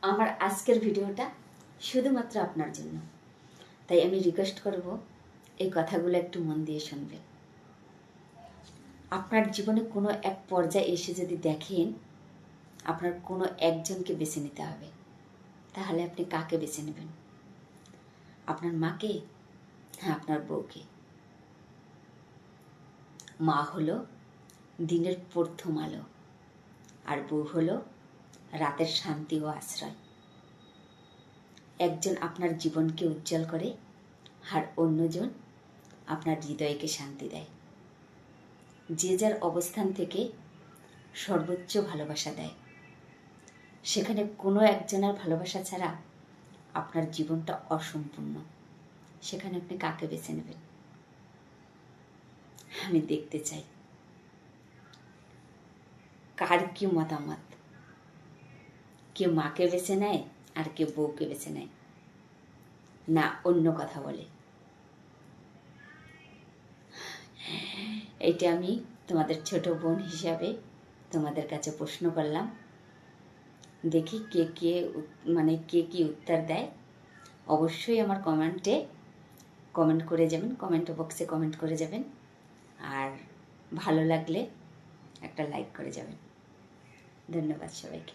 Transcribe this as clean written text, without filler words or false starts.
আমার আজকের ভিডিওটা শুধুমাত্র আপনার জন্য, তাই আমি রিকোয়েস্ট করব এই কথাগুলো একটু মন দিয়ে শুনবেন। আপনার জীবনে কোনো এক পর্যায়ে এসে যদি দেখেন আপনার কোনো একজনকে বেছে নিতে হবে, তাহলে আপনি কাকে বেছে নেবেন? আপনার মাকে? হ্যাঁ, আপনার বউকে। মা হলো দিনের প্রথম আলো, আর বউ হলো রাতের শান্তি ও আশ্রয়। একজন আপনার জীবনকে উজ্জ্বল করে, আর অন্যজন আপনার হৃদয়কে শান্তি দেয়। যে যার অবস্থান থেকে সর্বোচ্চ ভালোবাসা দেয়। সেখানে কোনো একজনের ভালোবাসা ছাড়া আপনার জীবনটা অসম্পূর্ণ। সেখানে আপনি কাকে বেছে নেবেন? আমি দেখতে চাই কার কি মতামত। কেউ মাকে বেছে নেয় আর কেউ বউকে বেছে নেয়, না অন্য কথা বলে। এইটা আমি তোমাদের ছোট বোন হিসাবে তোমাদের কাছে প্রশ্ন করলাম। দেখি কে কি উত্তর দেয়। অবশ্যই আমার কমেন্ট করে যাবেন, কমেন্ট বক্সে কমেন্ট করে যাবেন। আর ভালো লাগলে একটা লাইক করে যাবেন। ধন্যবাদ সবাইকে।